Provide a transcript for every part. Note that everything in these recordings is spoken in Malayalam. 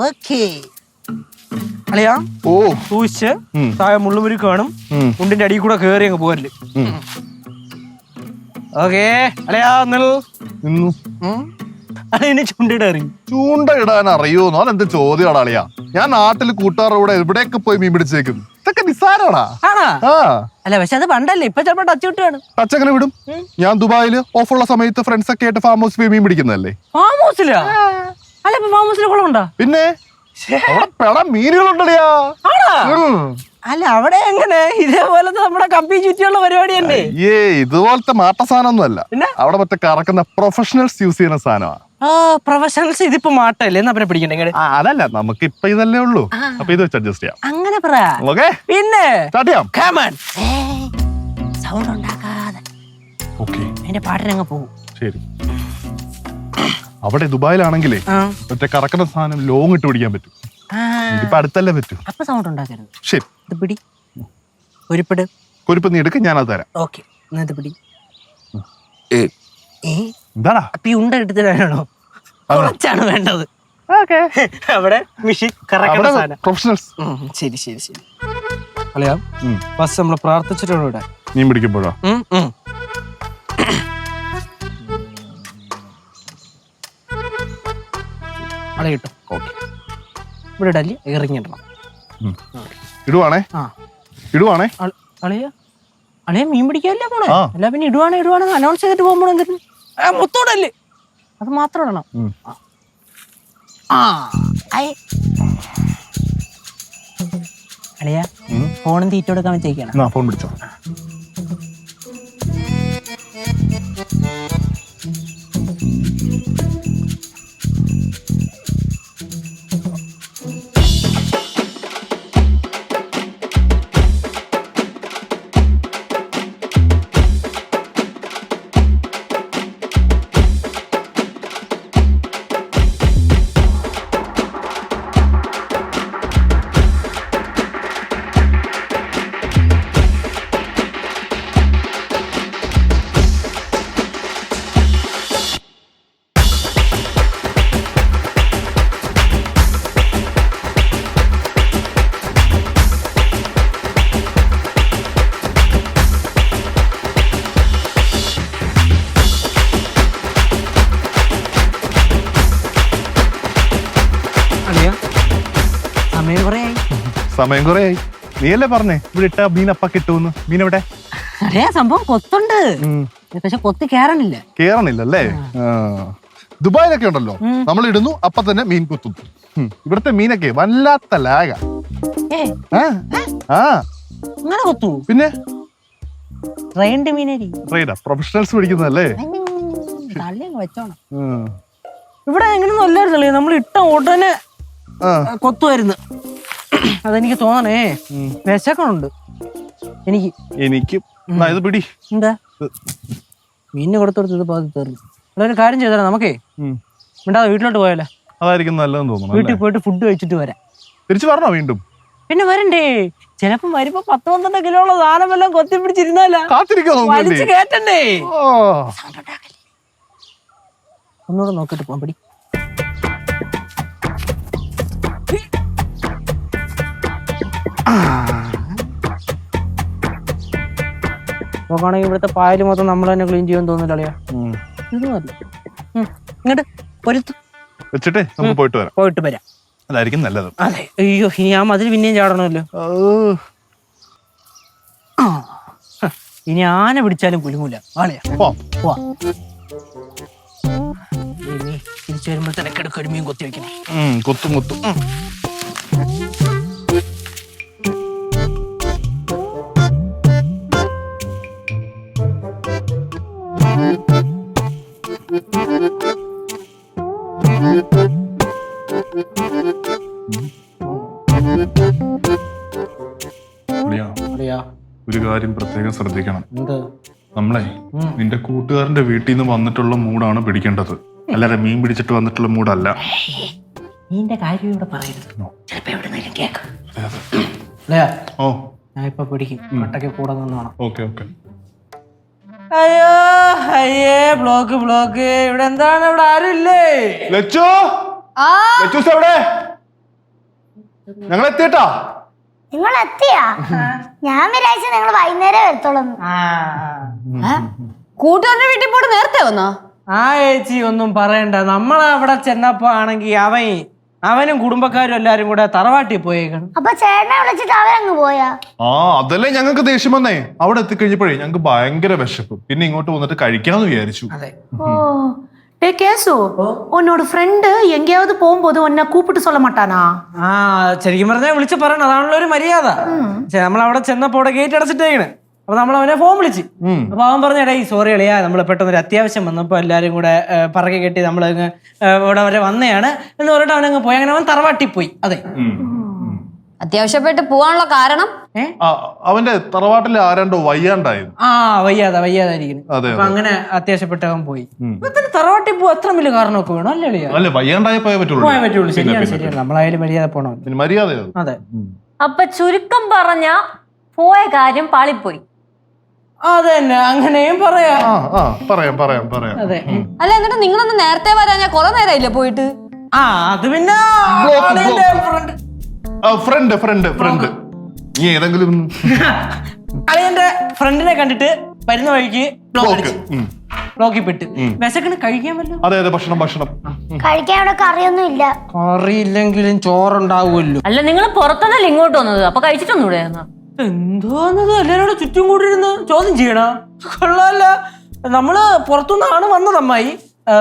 ഓക്കേ അളിയാ. ഓ സൂക്ഷിച്ച് താഴെ മുള്ളുമുരി കാണും. മുണ്ടിന്റെ അടിയിൽ കൂടെ കേറി അങ്ങ് പോരല്. ഓക്കേ അളിയാ നിന്നു. അതിന് ചൂണ്ടയിടാൻ അറിയോന്നോ? എന്ത് ചോദ്യമാണ് അളിയാ. ഞാൻ നാട്ടിൽ കൂട്ടുകാരുടെ കൂടെ എവിടെയൊക്കെ പോയി മീൻ പിടിച്ചേക്കുന്നു. ഇതൊക്കെ നിസ്സാരമാടാ. അല്ല പക്ഷെ അത് പണ്ടല്ലേ, ഇപ്പൊ ചിലപ്പോ ടച്ച് വിട്ടാണ്. ടച്ച് എങ്ങനെ വിടും? ഞാൻ ദുബായില് ഓഫുള്ള സമയത്ത് ഫ്രണ്ട്സ് ഒക്കെ ആയിട്ട് ഫാം ഹൗസിൽ പോയി മീൻ പിടിക്കുന്നതല്ലേ. ഫാം ഹൗസിലാ? അല്ല ഇപ്പൊ ഫാം ഹൗസിൽ കുളമുണ്ടോ? പിന്നെ മീനുകളുണ്ടടിയാ. അല്ല അവിടെ എങ്ങനെ ഇതേപോലത്തെ നമ്മുടെ കമ്പി ചുറ്റിയുള്ള പരിപാടി തന്നെ? ഇതുപോലത്തെ മാട്ട സാധനം അല്ല. അവിടെ മറ്റേ കറക്കുന്ന പ്രൊഫഷണൽസ് യൂസ് ചെയ്യുന്ന സാധനമാണ്. പ്രൊഫഷണൽസ്. ഇതിപ്പോ മാട്ടല്ലേ, എന്നാ പിന്നെ പിടിക്കണ്ടേ? അതല്ല, നമുക്ക് ഇപ്പൊ ഇതല്ലേ ഉള്ളൂ. അപ്പൊ ഇത് വെച്ച് അഡ്ജസ്റ്റ് ചെയ്യാം. അങ്ങനെ പറ. പിന്നെ സൗണ്ട് ഉണ്ടാക്കാതെ എന്റെ പാട്ടിനങ്ങ് പോകും. ശരി. അവിടെ ദുബായിലാണെങ്കിലേ മറ്റേ കറക്കുന്ന സാധനം ലോങ് ഇട്ട് പിടിക്കാൻ പറ്റും. ഇപ്പൊ അടുത്തല്ലേ പറ്റും. അപ്പൊ സൗണ്ട് ഉണ്ടാക്കരുത്. ശരി. ഇത് പിടി. കുരിപ്പ് നീ എടുക്ക, ഞാനത് തരാം. ഓക്കെ, ഇത് പിടി. എന്താടാ അപ്പൊ ഈ ഉണ്ട എടുത്തിട്ടാണോ കുറച്ചാണ് വേണ്ടത്? അവിടെ മിഷീൻ കറക്കുന്ന സാധനം. പ്രൊഫഷണൽസ്. ശരി ശരി ശരി. അല്ലയാ ബസ് നമ്മള് പ്രാർത്ഥിച്ചിട്ടാണ് ഇവിടെ മീൻ പിടിക്കുമ്പോഴോ? അവിടെ കിട്ടും. ഓക്കെ, ഇവിടെ ഇടല്ലേ, ഇറങ്ങിയിടണം. ഇടുവാണേ അളിയ അളിയ മീൻ പിടിക്കാല്ലേ പോണേ? അല്ല പിന്നെ ഇടുവാണെന്ന് അനൗൺസ് ചെയ്തിട്ട് പോകുമ്പോൾ എന്തിനും മൊത്തോടല്ലേ, അത് മാത്രം ഇടണം. അളിയ ഫോണും തീറ്റ കൊടുക്കാൻ വെച്ചേക്കാണ്. ഫോൺ പിടിച്ചോ. സമയം കുറേയായി. നീയല്ലേ പറഞ്ഞേ ഇവിടെ ഇട്ട മീൻ അപ്പ കിട്ടുമെന്ന്. മീൻ എവിടെ? അതേ സംഭവം കൊത്തുണ്ട്, പക്ഷെ കൊത്തി കേറണില്ലല്ലേ? ദുബായിലൊക്കെ ഉണ്ടല്ലോ, നമ്മൾ ഇടുന്നു അപ്പൊ തന്നെ മീൻ കൊത്തുന്നു. ഇവിടുത്തെ മീനൊക്കെ വല്ലാത്ത ലാഗ. പിന്നെ പ്രൊഫഷണൽസ് പിടിക്കുന്നതല്ലേ. ഇവിടെ എങ്ങനെയൊന്നും അല്ലായിരുന്നല്ലേ, നമ്മൾ ഇട്ട ഉടനെ കൊത്തുമായിരുന്നു. അതെനിക്ക് തോന്നണേ, വിശക്കണുണ്ട് എനിക്ക്. പിടി. എന്താ മീനിന് കൊടുത്തു പാതി തീർന്നു. ഒരു കാര്യം ചെയ്താലോ, നമുക്കേ മിണ്ടാതെ വീട്ടിലോട്ട് പോയാലോ? അതായിരിക്കും നല്ലതെന്ന് തോന്നുന്നു. വീട്ടിൽ പോയിട്ട് ഫുഡ് കഴിച്ചിട്ട് വരാം. തിരിച്ചു പറഞ്ഞോ? വീണ്ടും പിന്നെ വരണ്ടേ? ചിലപ്പം വരുമ്പോ 10-12 കിലോ ഉള്ള സാധനം എല്ലാം കൊത്തി പിടിച്ചിരുന്നാലോ? വലിച്ചു കേട്ടണ്ടേ? ഒന്നുകൂടെ നോക്കിട്ട് പോകാൻ പിടി. നോക്കുകയാണെങ്കിൽ ഇവിടുത്തെ പായല് മൊത്തം നമ്മൾ തന്നെ ക്ലീൻ ചെയ്യുമെന്ന് തോന്നില്ല അളിയാ. ഇത് മതി. ഇങ്ങോട്ട് പൊരുത്ത് വെച്ചിട്ടേ നമുക്ക് പോയിട്ട് വരാം. അതായിരിക്കും നല്ലത്. അതെ. അയ്യോ, ഇനി ആ മതിൽ പിന്നെയും ചാടണമല്ലോ. ഇനി ആന പിടിച്ചാലും കുലുങ്ങൂല. ആളിയാ പോവാ. തിരിച്ചു വരുമ്പോൾ തിരക്കെടുക്ക ഒരുമയും കൊത്തി വെക്കണേ. കൊത്തും. ഒരു കാര്യം പ്രത്യേകം ശ്രദ്ധിക്കണം. നമ്മളെ നിന്റെ കൂട്ടുകാരന്റെ വീട്ടിൽ നിന്ന് വന്നിട്ടുള്ള മൂടാണ് പിടിക്കേണ്ടത്, അല്ലാതെ മീൻ പിടിച്ചിട്ട് വന്നിട്ടുള്ള മൂടല്ല. നീന്റെ കാര്യം ഇവിടെ പറയരുത്. ഞാൻ ഇപ്പൊ പിടിക്കും. ഒട്ടൊക്കെ കൂടെ നിന്നോണം. അയ്യോ ബ്ലോക്ക് ഇവിടെ എന്താണ്? ഇവിടെ ആരുമില്ലേ? എവിടെ? ഞങ്ങൾ എത്തിയിട്ടാ. നിങ്ങൾ എത്തിയാ? ഞാൻ വിചാരിച്ച നിങ്ങൾ വൈകുന്നേരം വരത്തോളൂ. കൂട്ടുകാരന്റെ വീട്ടിൽ പോയിട്ട് നേരത്തെ വന്നോ? ആ ചേച്ചി ഒന്നും പറയണ്ട. നമ്മളവിടെ ചെന്നപ്പോ ആണെങ്കി അവനും കുടുംബക്കാരും എല്ലാരും കൂടെ തറവാട്ടിൽ പോയേക്കണം. അപ്പൊ ചേട്ടനെ വിളിച്ചിട്ട് അവരങ്ങ് പോയാ? അതല്ലേ ഞങ്ങൾക്ക് ദേഷ്യം വന്നേ. അവിടെ എത്തിക്കഴിഞ്ഞപ്പോഴേ ഞങ്ങൾക്ക് ഭയങ്കര വിശപ്പ്. പിന്നെ ഇങ്ങോട്ട് വന്നിട്ട് കഴിക്കാന്ന് വിചാരിച്ചു. ஓ டே கேசு, உன்னோட ஃப்ரெண்டு எங்கேயாவது போகும்போது உன்னை கூப்பிட்டு சொல்ல மாட்டானா? ശരിക്കും പറഞ്ഞാൽ വിളിച്ച് പറയണം, അതാണല്ലോ ഒരു മര്യാദ. നമ്മളവിടെ ചെന്നപ്പോ അവിടെ ഗേറ്റ് അടച്ചിട്ടേക്കണ്. അപ്പൊ നമ്മൾ അവനെ ഫോൺ വിളിച്ച്. അപ്പൊ അവൻ പറഞ്ഞ സോറി അളിയാ, നമ്മൾ പെട്ടെന്നൊരു അത്യാവശ്യം വന്നപ്പോ എല്ലാരും കൂടെ പറക്കി കെട്ടി നമ്മളങ്ങ് ഇവിടെ വരെ വന്നതാണ് എന്ന് പറഞ്ഞിട്ട് അവനങ്ങ് പോയി. അങ്ങനെ അവൻ തറവാട്ടി പോയി. അതെ, അത്യാവശ്യപ്പെട്ട് പോവാനുള്ള കാരണം അവന്റെ തറവാട്ടിൽ ആരാണ്ടോ വയ്യാണ്ടായിരുന്നു. വയ്യാതായിരിക്കുന്നു. അപ്പൊ അങ്ങനെ അത്യാവശ്യപ്പെട്ട് അവൻ പോയി. തറവാട്ടിൽ പോ അത്ര വലിയ കാരണമൊക്കെ വേണം അല്ലേ അളിയാ? അല്ലെ, വയ്യാണ്ടായി പോയേ പറ്റുള്ളൂ. ശരിയാണ്. നമ്മളായാലും മര്യാദ പോണം. മര്യാദ. അതെ. അപ്പൊ ചുരുക്കം പറഞ്ഞ പോയ കാര്യം പാളിപ്പോയി. അതന്നെ, അങ്ങനെയും പറയാം. അതെ. അല്ല, എന്നിട്ട് നിങ്ങളൊന്ന് നേരത്തെ വരാൻ ഞാൻ കുറെ നേരമായില്ലേ പോയിട്ട്? അത് പിന്നെ ഫ്രണ്ട് നീ ഏതെങ്കിലും അളിയന്റെ ഫ്രണ്ടിനെ കണ്ടിട്ട് വരുന്ന വഴിക്ക് ബ്ലോക്കിൽ പെട്ട് വിശക്കണ്. കഴിക്കാൻ പറ്റും. അതെ, ഭക്ഷണം കഴിക്കാൻ ഇവിടെ കറിയൊന്നും ഇല്ല. കറിയില്ലെങ്കിലും ചോറുണ്ടാവുമല്ലോ. അല്ല, നിങ്ങൾ പുറത്തുനിന്നല്ലേ ഇങ്ങോട്ട് വന്നത്? അപ്പൊ കഴിച്ചിട്ടൊന്നുകൂടെ? എന്തോന്നത് എല്ലാരോടും ചുറ്റും കൂടിയിരുന്ന് ചോദ്യം ചെയ്യണ? കൊള്ളാല്ല. നമ്മള് പുറത്തുനിന്നാണ് വന്നത് അമ്മായി.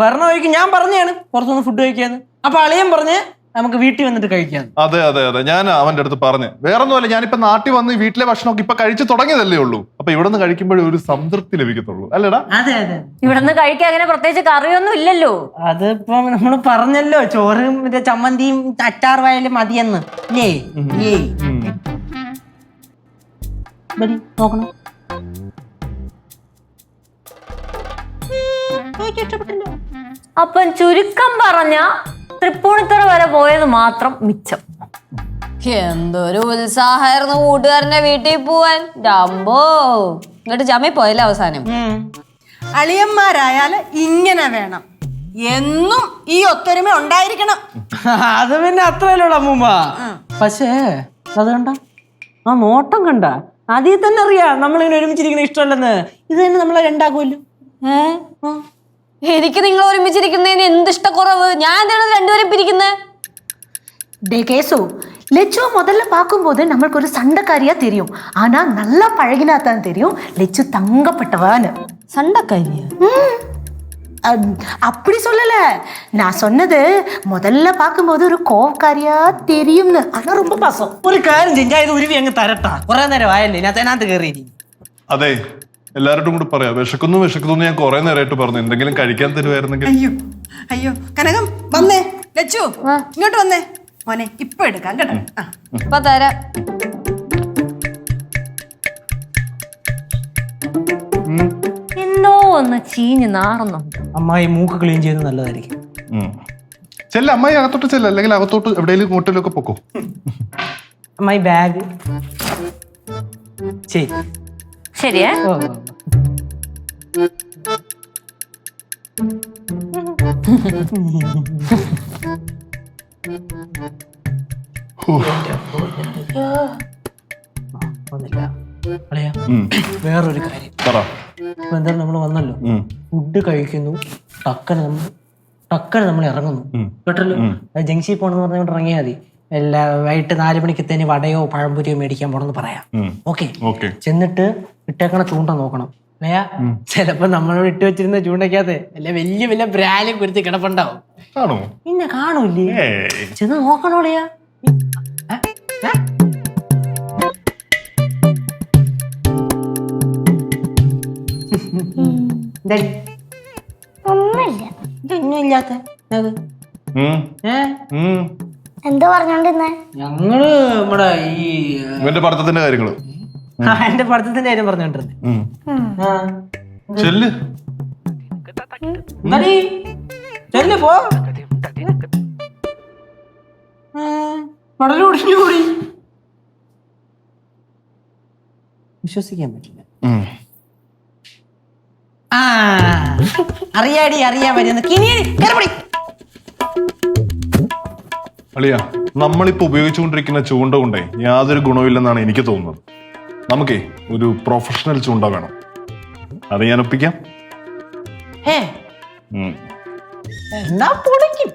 വരണ വഴിക്ക് ഞാൻ പറഞ്ഞാണ് പുറത്തുനിന്ന് ഫുഡ് കഴിക്കാന്ന്. അപ്പൊ അളിയൻ പറഞ്ഞ് നമുക്ക് വീട്ടിൽ വന്നിട്ട് കഴിക്കാം. അതെ, ഞാൻ അവന്റെ അടുത്ത് പറഞ്ഞു. വേറൊന്നുമല്ല, ഞാനിപ്പോ നാട്ടിൽ വന്ന് വീട്ടിലെ ഭക്ഷണമൊക്കെ ഇപ്പൊ കഴിച്ചു തുടങ്ങിയതല്ലേ ഉള്ളൂ. അപ്പൊ ഇവിടെ നിന്ന് കഴിക്കുമ്പോഴേ ഒരു സംതൃപ്തി ലഭിക്കത്തുള്ളൂ അല്ലേടാ? അതെ. ഇവിടെ നിന്ന് കഴിക്കാൻ അങ്ങനെ പ്രത്യേകിച്ച് കറിയൊന്നും ഇല്ലല്ലോ. അതിപ്പോ നമ്മള് പറഞ്ഞല്ലോ, ചോറും ചമ്മന്തിയും അച്ചാർ വയലും മതിയെന്ന്. നോക്കണം. അപ്പം ചുരുക്കം പറഞ്ഞ തൃപ്പൂണിത്തറ വരെ പോയത് മാത്രം മിച്ചം. എന്തൊരു ഉത്സാഹമായിരുന്നു കൂട്ടുകാരന്റെ വീട്ടിൽ പോവാൻ. ഡംബോ ഇങ്ങോട്ട് ചമ്മി പോയല്ലേ അവസാനം. അളിയന്മാരായാല് ഇങ്ങനെ വേണം, എന്നും ഈ ഒത്തൊരുമ ഉണ്ടായിരിക്കണം. അത് പിന്നെ അത്രയല്ലോടാ അമ്മൂമ്മ. പക്ഷേ അത് കണ്ട, ആ നോട്ടം കണ്ട, അതിൽ തന്നെ അറിയാം നമ്മളിങ്ങനെ ഒരുമിച്ചിരിക്കുന്ന ഇഷ്ടമല്ലെന്ന്. ഇത് തന്നെ നമ്മളെ രണ്ടാക്കുമല്ലോ. എനിക്ക് നിങ്ങൾ ഒരുമിച്ചിരിക്കുന്നതിന് എന്ത് ഇഷ്ടക്കുറവ്? ഞാൻ എന്താണ് രണ്ടുപേരും പിരിക്കുന്നത്? டே கேசு, லெச்சு முதல்ல பார்க்கும்போது நம்மளுக்கு ஒரு சண்டைக்காரியா தெரியும். ஆனா நல்லா பழகினா தான் தெரியும் லெச்சு தங்கப்பட்டவான்னு. சண்டைக்காரியா? அப்படி சொல்லல, நான் சொன்னது முதல்ல பார்க்கும்போது ஒரு கோவக்காரியா தெரியும்னு. ஆனா ரொம்ப பாசம். ഒരു കാര്യം ചെയ്യാ, ഇത് ഉരുവി അങ്ങ് തരട്ടാ. കുറെ നേരം ആയല്ലേ അതിനകത്ത് കയറി. അതെ, എല്ലാവരോടും കൂടി പറയാം. വിശക്കുന്നു ഞാൻ കുറെ നേരമായിട്ട് പറഞ്ഞു. എന്തെങ്കിലും കഴിക്കാൻ തരുമായിരുന്നെങ്കിൽ. അയ്യോ കനകം വന്നേ. ലച്ചു ഇങ്ങോട്ട് വന്നേ മോനെ, ഇപ്പൊ എടുക്കാം കേട്ടോ. ഇപ്പൊ തരാം. എന്തോ ഒന്ന് ചീഞ്ഞ് നാറുന്നുണ്ട്. അമ്മായി മൂക്ക് ക്ലീൻ ചെയ്യുന്നത് നല്ലതായിരിക്കും. ചെല്ല അമ്മായി, അകത്തോട്ട് ചെല്ല, അല്ലെങ്കിൽ അകത്തോട്ട് എവിടെയെങ്കിലും ഹോട്ടലിലൊക്കെ പൊക്കോ. അമ്മായി ബാഗ് ശരിയാ? വേറൊരു കാര്യം. എന്തായാലും നമ്മൾ വന്നല്ലോ, ഫുഡ് കഴിക്കുന്നു, ടക്കന് നമ്മൾ ഇറങ്ങുന്നു കേട്ടല്ലോ. ജംഗ്ഷനിൽ പോണെന്ന് പറഞ്ഞുകൊണ്ട് ഇറങ്ങിയാൽ മതി. വൈകിട്ട് 4 മണിക്കത്തേന് വടയോ പഴംപൊരിയോ മേടിക്കാൻ പോണെന്ന് പറയാം. ഓക്കെ. ചെന്നിട്ട് ഇട്ടേക്കണ ചൂണ്ട നോക്കണം. അല്ലയാ, ചിലപ്പോ നമ്മളോട് ഇട്ട് വെച്ചിരുന്ന ചൂണ്ടയ്ക്കകത്ത് അല്ല വലിയ വലിയ ബ്രാലും കുരുത്തി കിടപ്പുണ്ടാവും. പിന്നെ കാണൂല്ലേ? ചെന്ന് നോക്കണോളിയാ. ഒന്നുമില്ലാത്ത എന്താ പറഞ്ഞോണ്ടിരുന്നേ? ഞങ്ങള് നമ്മുടെ ഈ എന്റെ പഠിത്തത്തിന്റെ കാര്യങ്ങള് എന്റെ പഠിത്തത്തിന്റെ കാര്യം പറഞ്ഞോണ്ടിരുന്നേ. പോ കൂടി വിശ്വസിക്കാൻ പറ്റില്ല. അറിയാൻ വരുന്ന കിണിയടി അളിയ നമ്മളിപ്പോ ഉപയോഗിച്ചുകൊണ്ടിരിക്കുന്ന ചൂണ്ട കൊണ്ടേ യാതൊരു ഗുണമില്ലെന്നാണ് എനിക്ക് തോന്നുന്നത്. നമുക്കേ ഒരു പ്രൊഫഷണൽ ചൂണ്ട വേണം. അത് ഞാൻ ഒപ്പിക്കാം. എന്നാ പൊളിക്കും.